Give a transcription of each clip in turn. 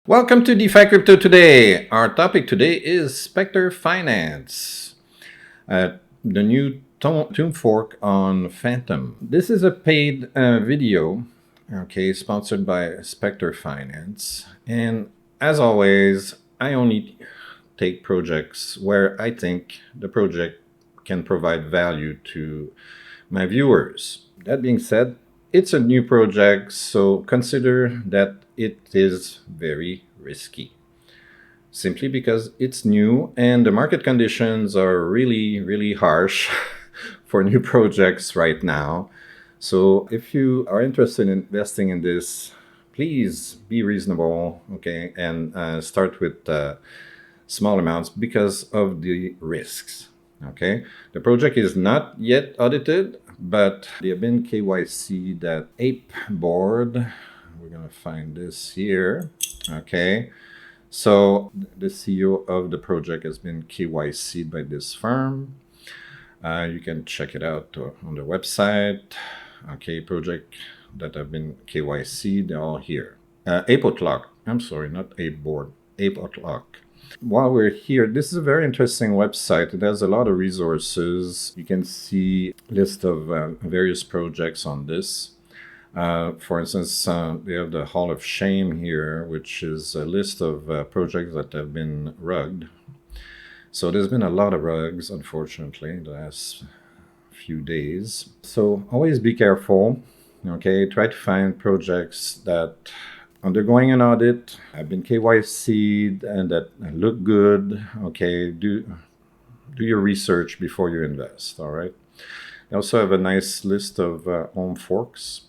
Welcome to DeFi Crypto Today. Our topic today is Specter Finance, the new tomb fork on Fantom. This is a paid video, sponsored by Specter Finance. And as always, I only take projects where I think the project can provide value to my viewers. That being said, it's a new project, so consider that it is very risky. Simply because it's new and the market conditions are really harsh for new projects right now. So if you are interested in investing in this, please be reasonable, okay, and start with small amounts because of the risks. Okay, the project is not yet audited, but they have been KYCd that Ape board. We're gonna find this here. Okay, so the CEO of the project has been KYC'd by this firm. You can check it out on the website. Okay, project that have been KYC'd, they're all here. Ape O'Clock. I'm sorry, not Ape board. Ape O'Clock. While we're here, this is a very interesting website. It has a lot of resources. You can see a list of various projects on this. For instance, they have the Hall of Shame here, which is a list of projects that have been rugged. So there's been a lot of rugs, unfortunately, the last few days. So always be careful. Okay, try to find projects that undergoing an audit, have been KYC'd and that look good. Okay, do your research before you invest. All right. They also have a nice list of home forks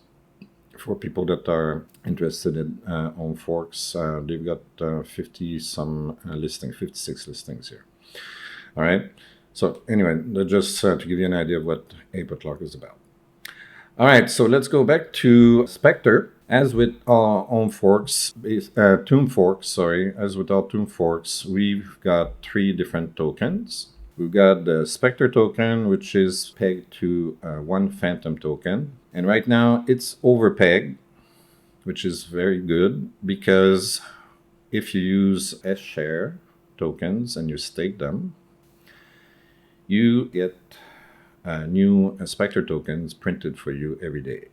for people that are interested in home forks. They've got 50-some listings, 56 listings here. All right. So anyway, just to give you an idea of what Ape O'Clock is about. All right, so let's go back to Specter. As with all tomb forks, as with all tomb forks, we've got 3 different tokens. We've got the Specter token, which is pegged to one Fantom token. And right now it's overpegged, which is very good because if you use SSHARE tokens and you stake them, you get new Specter tokens printed for you every day.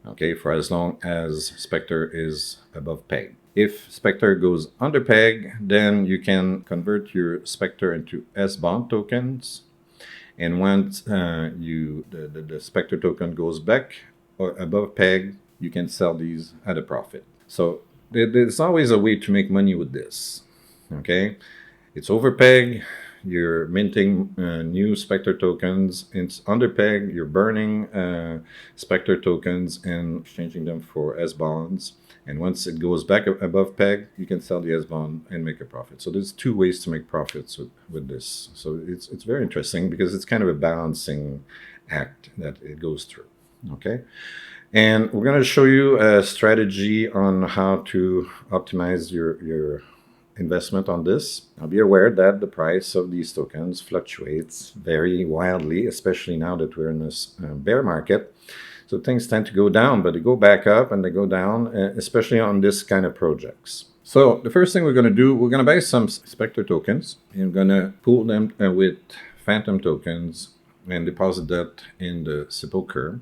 Okay, for as long as Specter is above peg. If Specter goes under peg, then you can convert your Specter into SBOND tokens. And once the Specter token goes back or above peg, you can sell these at a profit. So there's always a way to make money with this. Okay, it's over peg. You're minting new Specter tokens. It's under peg. You're burning Specter tokens and exchanging them for SBonds. And once it goes back above peg, you can sell the SBond and make a profit. So there's 2 ways to make profits with this. So it's very interesting because it's kind of a balancing act that it goes through. Okay, and we're going to show you a strategy on how to optimize your investment on this. Now be aware that the price of these tokens fluctuates very wildly, especially now that we're in this bear market. So things tend to go down, but they go back up and they go down, especially on this kind of projects. So the first thing we're going to do, we're going to buy some Specter tokens and we're going to pool them with Fantom tokens and deposit that in the Sepulcher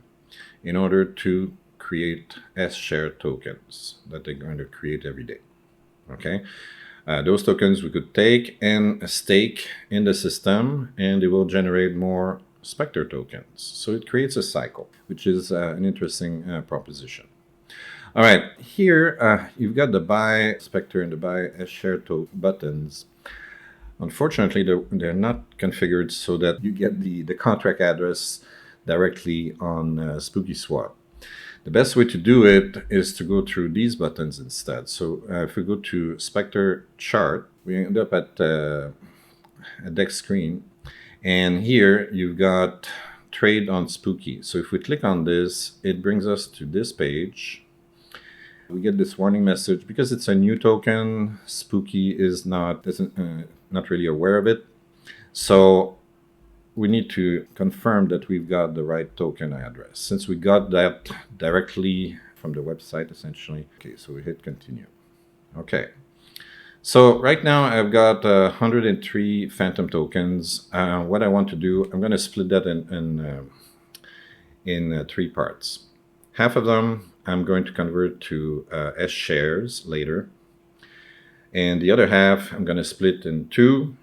in order to create SSHARE tokens that they're going to create every day. Okay. Those tokens we could take and stake in the system and they will generate more Specter tokens. So it creates a cycle, which is an interesting proposition. All right, here you've got the buy Specter and the buy SSHARE buttons. Unfortunately, they're not configured so that you get the contract address directly on Spookyswap. The best way to do it is to go through these buttons instead. So if we go to Specter chart, we end up at a deck screen. And here you've got trade on Spooky. So if we click on this, it brings us to this page. We get this warning message because it's a new token. Spooky is not really aware of it. So we need to confirm that we've got the right token address. Since we got that directly from the website, essentially. Okay, so we hit continue. Okay, So right now I've got 103 Fantom tokens. What I want to do, I'm going to split that in three parts. Half of them I'm going to convert to S shares later. And the other half I'm going to split in two.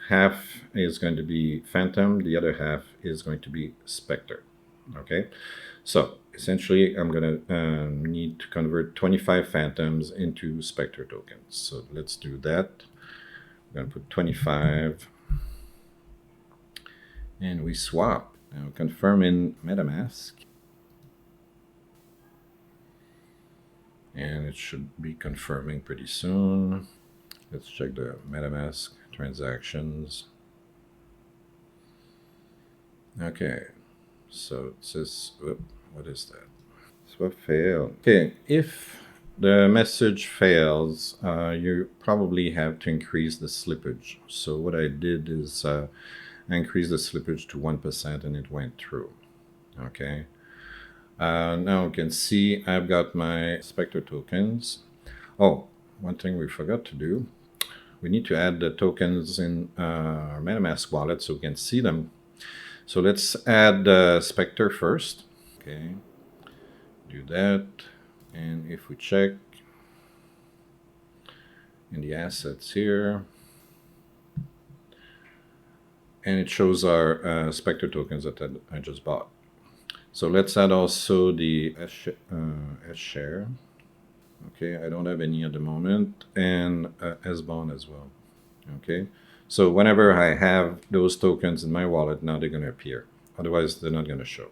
Half is going to be Fantom, the other half is going to be Specter. Okay, so essentially I'm going to need to convert 25 Fantoms into Specter tokens. So let's do that. I'm going to put 25 and we swap. Now confirm in Metamask. And it should be confirming pretty soon. Let's check the Metamask transactions. Okay, so it says, what is that? Swap failed. Okay, if the message fails, you probably have to increase the slippage. So what I did is I increased the slippage to 1% and it went through. Okay. Now you can see I've got my Specter tokens. Oh, one thing we forgot to do, we need to add the tokens in our Metamask wallet so we can see them. So let's add the Specter first. Okay, do that. And if we check in the assets here, and it shows our Specter tokens that I just bought. So let's add also the SSHARE. Okay, I don't have any at the moment, and SBOND as well. Okay, so whenever I have those tokens in my wallet, now they're going to appear. Otherwise, they're not going to show.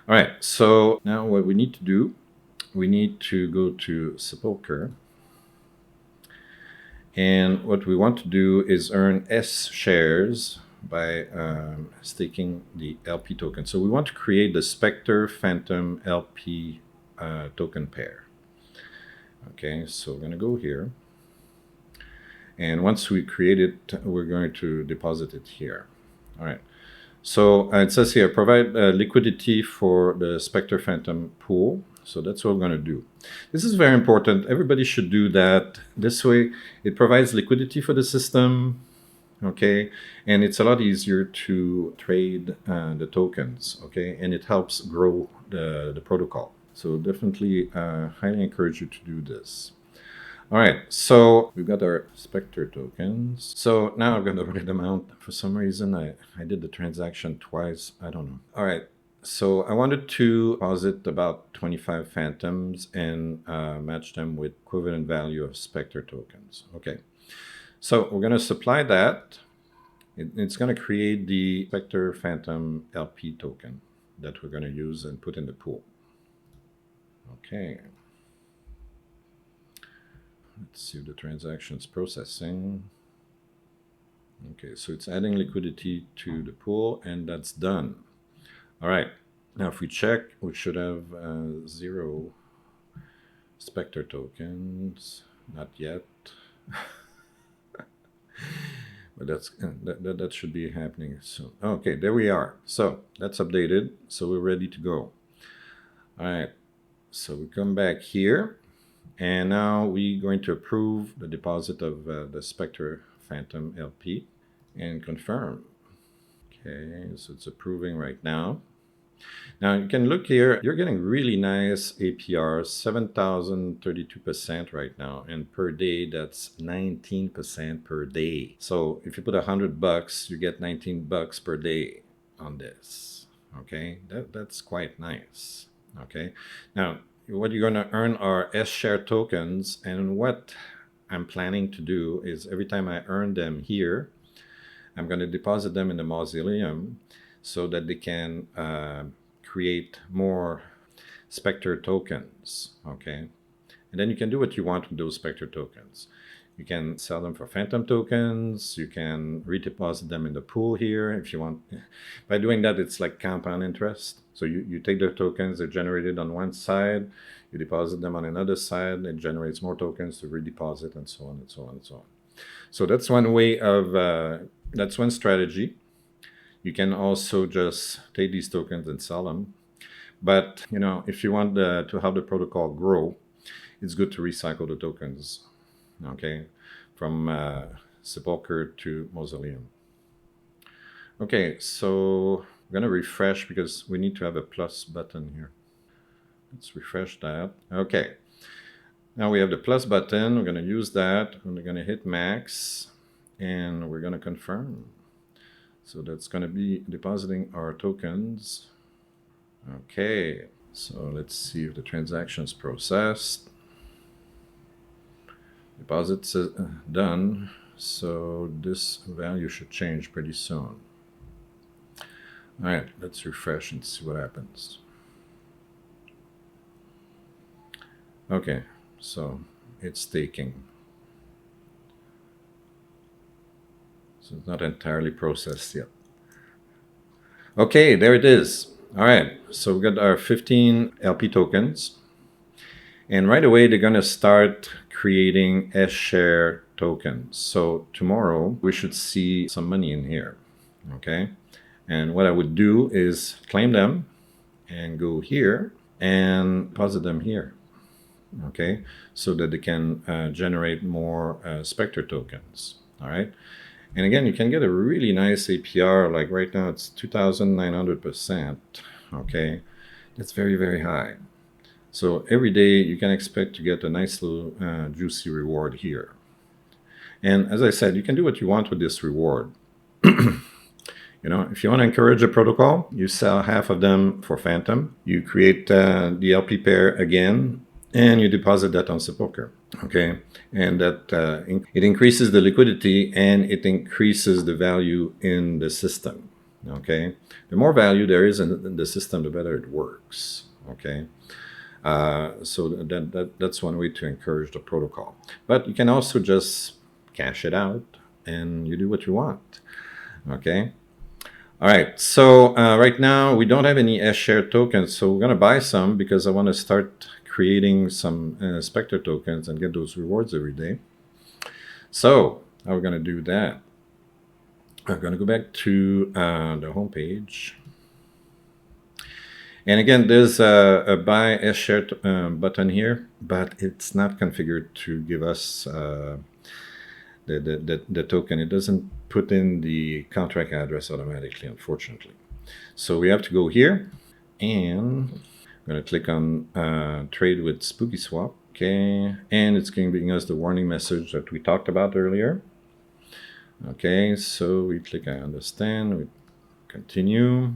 All right, so now what we need to do, we need to go to Sepulcher. And what we want to do is earn S shares by staking the LP token. So we want to create the Specter Fantom LP token pair. Okay, so we're going to go here. And once we create it, we're going to deposit it here. All right. So it says here, provide liquidity for the Specter Fantom pool. So that's what we're going to do. This is very important. Everybody should do that. This way, it provides liquidity for the system. Okay, and it's a lot easier to trade the tokens. Okay, and it helps grow the protocol. So definitely highly encourage you to do this. All right, so we've got our Specter tokens. So now I've got the right amount. For some reason, I did the transaction twice. I don't know. All right, so I wanted to deposit about 25 Fantoms and match them with equivalent value of Specter tokens. Okay, so we're going to supply that. It's going to create the Specter Fantom LP token that we're going to use and put in the pool. Okay. Let's see if the transaction is processing. Okay, so it's adding liquidity to the pool, and that's done. All right, now if we check, we should have 0 Specter tokens. Not yet. But that should be happening soon. Okay, there we are. So that's updated. So we're ready to go. All right, so we come back here. And now we're going to approve the deposit of the Specter Fantom LP and confirm. Okay, so it's approving right now. Now you can look here, you're getting really nice APR, 7,032% right now. And per day, that's 19% per day. So if you put $100, you get $19 per day on this. Okay, that's quite nice. Okay, now what you're going to earn are SSHARE tokens, and what I'm planning to do is every time I earn them here, I'm going to deposit them in the Mausoleum so that they can create more Specter tokens. Okay, and then you can do what you want with those Specter tokens. You can sell them for Fantom tokens. You can redeposit them in the pool here if you want. By doing that, it's like compound interest. So you take the tokens, they're generated on one side, you deposit them on another side, it generates more tokens to redeposit, and so on and so on and so on. So that's one way of, that's one strategy. You can also just take these tokens and sell them. But, you know, if you want to help the protocol grow, it's good to recycle the tokens. Okay, from Sepulcher to Mausoleum. Okay, so I'm going to refresh because we need to have a plus button here. Let's refresh that. Okay, now we have the plus button. We're going to use that. We're going to hit max and we're going to confirm. So that's going to be depositing our tokens. Okay, so let's see if the transaction is processed. Deposits done. So this value should change pretty soon. All right, let's refresh and see what happens. Okay, so it's staking. So it's not entirely processed yet. Okay, there it is. All right, so we got our 15 LP tokens. And right away, they're going to start creating SSHARE tokens. So tomorrow, we should see some money in here. Okay, and what I would do is claim them and go here and deposit them here. Okay, so that they can generate more Specter tokens. All right, and again, you can get a really nice APR. Like right now, it's 2,900%. Okay, that's very, very high. So every day you can expect to get a nice little juicy reward here. And as I said, you can do what you want with this reward. You know, if you want to encourage a protocol, you sell half of them for Fantom. You create the LP pair again, and you deposit that on Sepulcher. Okay, and that it increases the liquidity and it increases the value in the system. Okay, the more value there is in the system, the better it works. Okay. So that's one way to encourage the protocol. But you can also just cash it out and you do what you want. Okay. All right. So right now we don't have any SSHARE tokens. So we're going to buy some because I want to start creating some Specter tokens and get those rewards every day. So how are we going to do that? I'm going to go back to the home page. And again, there's a buy SSHARE button here, but it's not configured to give us the token. It doesn't put in the contract address automatically, unfortunately. So we have to go here, and I'm going to click on trade with Spookyswap. Okay, and it's going to bring us the warning message that we talked about earlier. Okay, so we click I understand, we continue,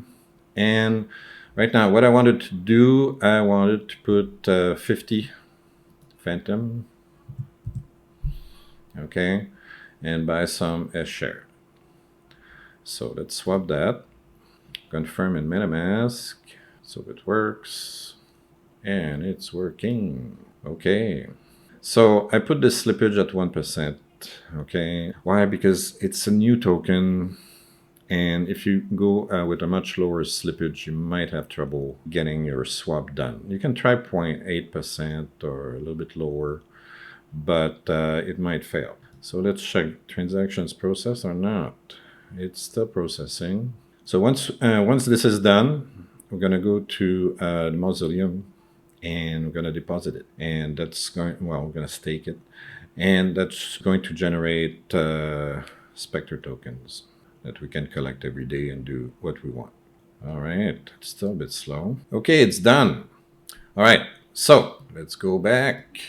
and right now, what I wanted to do, I wanted to put 50 Fantom, okay, and buy some SSHARE. So let's swap that, confirm in Metamask, so it works, and it's working, okay. So I put the slippage at 1%, okay. Why? Because it's a new token. And if you go with a much lower slippage, you might have trouble getting your swap done. You can try 0.8% or a little bit lower, but it might fail. So let's check transactions processed or not. It's still processing. So once this is done, we're going to go to the Mausoleum and we're going to deposit it. And that's going, well, we're going to stake it. And that's going to generate Specter tokens that we can collect every day and do what we want. All right, it's still a bit slow. Okay, it's done. All right, so let's go back,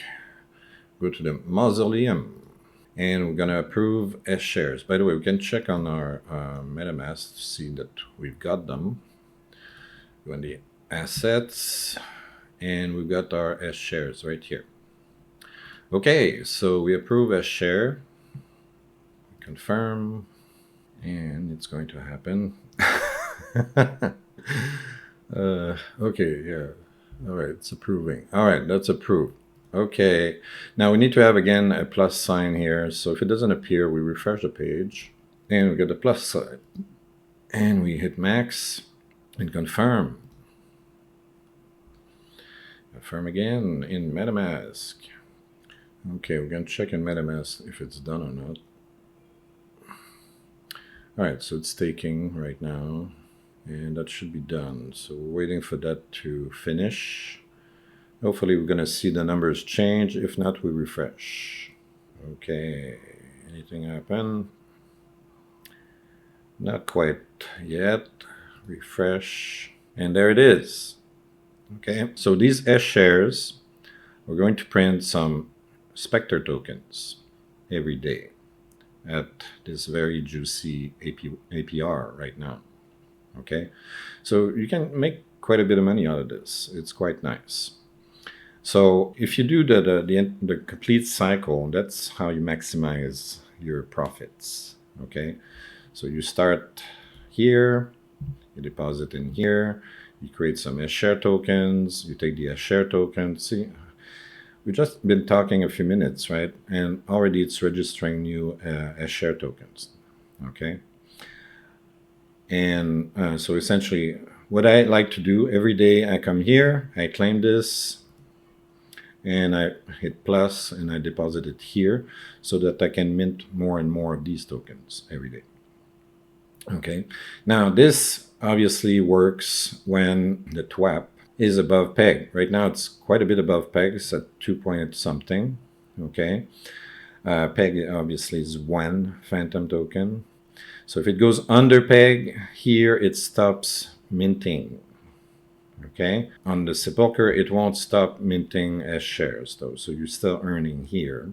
go to the Mausoleum, and we're gonna approve SSHAREs. By the way, we can check on our Metamask to see that we've got them. Go in the assets, and we've got our SSHAREs right here. Okay, so we approve SSHARE, confirm, and it's going to happen. Okay, yeah. All right, it's approving. All right, that's approved. Okay, now we need to have again a plus sign here. So if it doesn't appear, we refresh the page and we get the plus sign. And we hit max and confirm. Confirm again in Metamask. Okay, we're going to check in Metamask if it's done or not. All right, so it's staking right now, and that should be done. So we're waiting for that to finish. Hopefully we're going to see the numbers change. If not, we refresh. Okay, anything happen? Not quite yet. Refresh. And there it is. Okay, so these S shares, we're going to print some Specter tokens every day at this very juicy APR right now. Okay, so you can make quite a bit of money out of this. It's quite nice. So if you do the complete cycle, that's how you maximize your profits. Okay, so you start here, you deposit in here, you create some SSHARE tokens, you take the SSHARE token. See, we've just been talking a few minutes, right? And already it's registering new SSHARE tokens. Okay. And so essentially, what I like to do every day, I come here, I claim this, and I hit plus, and I deposit it here so that I can mint more and more of these tokens every day. Okay. Now, this obviously works when the TWAP is above peg. Right now, it's quite a bit above peg. It's at 2 point something. Okay. Peg obviously is 1 Fantom token. So if it goes under peg, here it stops minting. Okay, on the Sepulcher, it won't stop minting as shares though, so you're still earning here.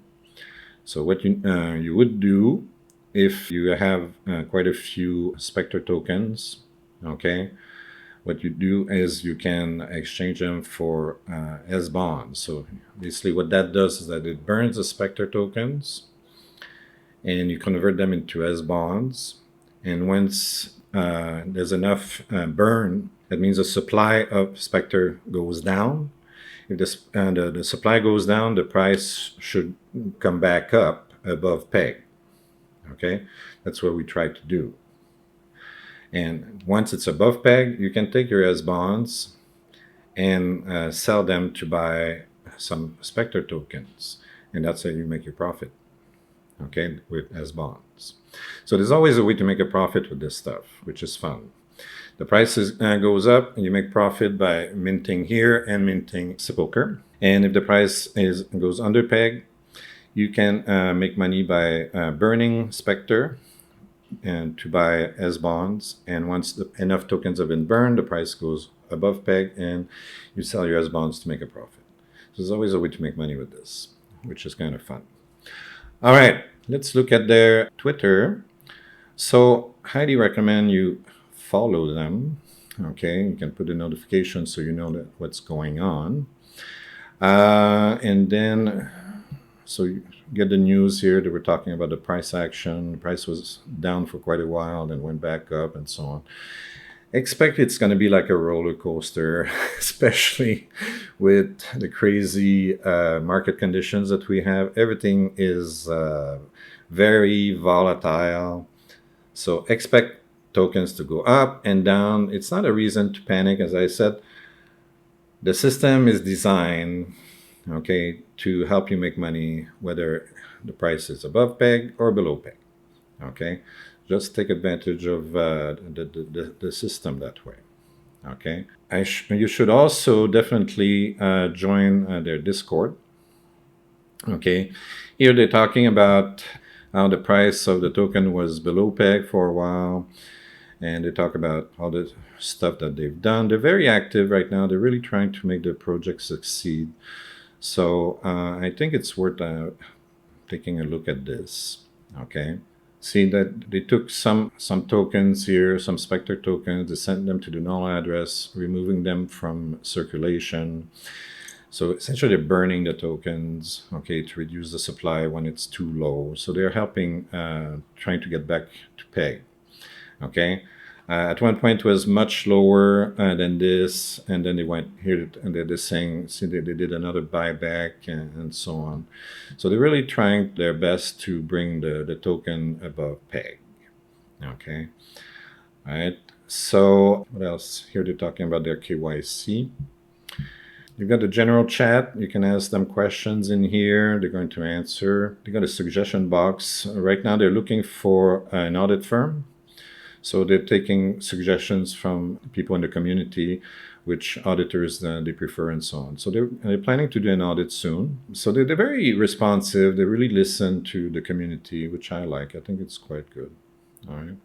So what you would do if you have quite a few Specter tokens, okay, what you do is you can exchange them for SBOND. So basically what that does is that it burns the Specter tokens and you convert them into SBONDs. And once there's enough burn, that means the supply of Specter goes down. If the supply goes down, the price should come back up above peg. Okay, that's what we try to do. And once it's above peg, you can take your SBONDs and sell them to buy some Specter tokens. And that's how you make your profit. Okay, with SBONDs. So there's always a way to make a profit with this stuff, which is fun. The price goes up and you make profit by minting here and minting Sepulcher. And if the price goes under peg, you can make money by burning Specter and to buy SBONDs. And once enough tokens have been burned, the price goes above peg and you sell your SBONDs to make a profit. So there's always a way to make money with this, which is kind of fun. All right, let's look at their Twitter. So highly recommend you follow them. Okay, you can put a notification so you know what's going on. And then, so you get the news here that we're talking about the price action. The price was down for quite a while, then went back up and so on. Expect it's going to be like a roller coaster, especially with the crazy market conditions that we have. Everything is very volatile. So expect tokens to go up and down. It's not a reason to panic. As I said, the system is designed, okay, to help you make money, whether the price is above peg or below peg. Okay, just take advantage of the system that way. Okay, you should also definitely join their Discord. Okay, here they're talking about how the price of the token was below peg for a while, and they talk about all the stuff that they've done. They're very active right now. They're really trying to make the project succeed. So I think it's worth taking a look at this. Okay, see that they took some tokens here, some Specter tokens, they sent them to the null address, removing them from circulation. So essentially they're burning the tokens, okay, to reduce the supply when it's too low. So they're helping, trying to get back to peg, okay. At one point it was much lower than this, and then they went here and they're saying, see, they did another buyback and so on. So they're really trying their best to bring the token above peg, okay. All right, so what else? Here they're talking about their KYC. You've got the general chat. You can ask them questions in here. They're going to answer. They got a suggestion box. Right now they're looking for an audit firm. So they're taking suggestions from people in the community, which auditors they prefer and so on. So they're planning to do an audit soon. So they're very responsive. They really listen to the community, which I like. I think it's quite good. All right.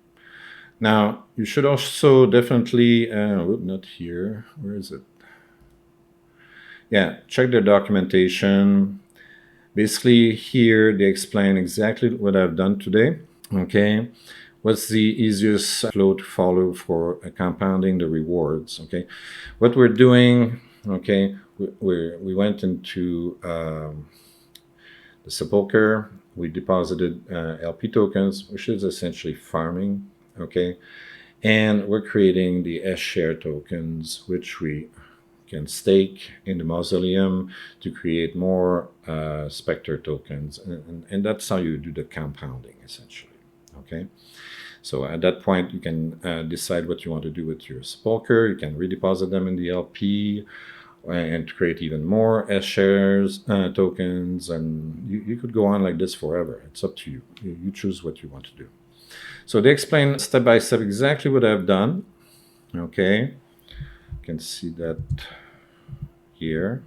Now, you should also definitely, not here. Where is it? Yeah, check their documentation. Basically, here they explain exactly what I've done today. Okay. What's the easiest flow to follow for compounding the rewards? Okay. What we're doing, okay, we went into the Sepulcher. We deposited LP tokens, which is essentially farming. Okay. And we're creating the SSHARE tokens, which we can stake in the Mausoleum to create more Specter tokens. And that's how you do the compounding, essentially. Okay. So at that point, you can decide what you want to do with your Sepulcher. You can redeposit them in the LP and create even more SSHAREs tokens. And you could go on like this forever. It's up to you. You choose what you want to do. So they explain step by step exactly what I've done. Okay. You can see that here.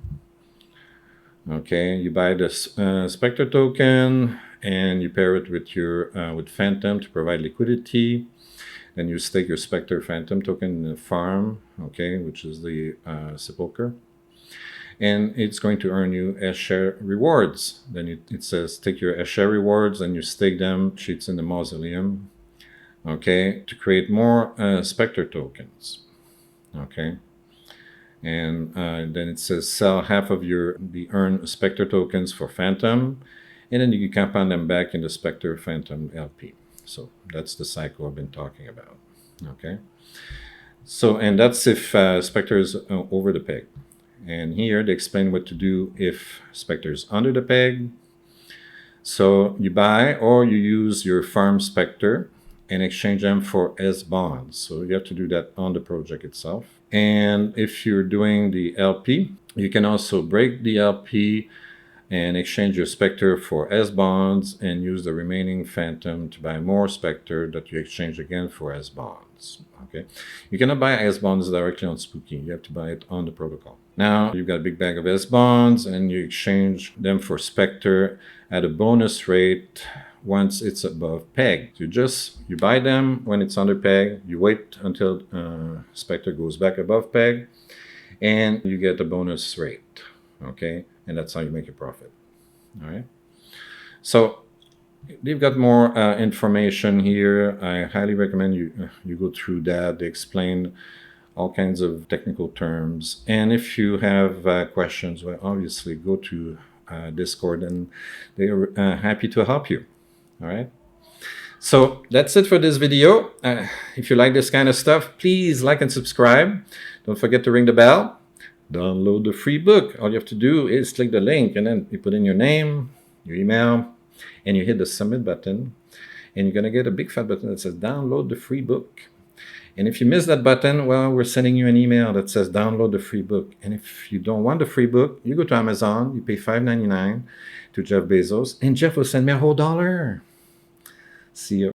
Okay, you buy this Specter token and you pair it with your with Fantom to provide liquidity. Then you stake your Specter Fantom token in the farm, okay, which is the Sepulcher. And it's going to earn you SSHARE rewards. Then it says take your SSHARE rewards and you stake them, sheets in the Mausoleum, okay, to create more Specter tokens, okay. And then it says sell half of the earned Specter tokens for Fantom, and then you can compound them back in the Specter Fantom LP. So that's the cycle I've been talking about. Okay. So, and that's if Specter is over the peg. And here they explain what to do if Specter is under the peg. So you buy or you use your farm Specter and exchange them for SBONDs. So you have to do that on the project itself. And if you're doing the LP, you can also break the LP and exchange your Specter for SBONDs and use the remaining Fantom to buy more Specter that you exchange again for SBONDs. Okay, you cannot buy SBONDs directly on Spooky. You have to buy it on the protocol. Now you've got a big bag of SBONDs and you exchange them for Specter at a bonus rate once it's above peg. You buy them when it's under peg, you wait until Specter goes back above peg, and you get a bonus rate, okay? And that's how you make a profit, all right? So they've got more information here. I highly recommend you go through that. They explain all kinds of technical terms. And if you have questions, well, obviously go to Discord and they're happy to help you. All right. So that's it for this video. If you like this kind of stuff, please like and subscribe. Don't forget to ring the bell. Download the free book. All you have to do is click the link and then you put in your name, your email, and you hit the submit button. And you're going to get a big fat button that says download the free book. And if you miss that button, well, we're sending you an email that says download the free book. And if you don't want the free book, you go to Amazon, you pay $5.99 to Jeff Bezos, and Jeff will send me a whole $1. See you.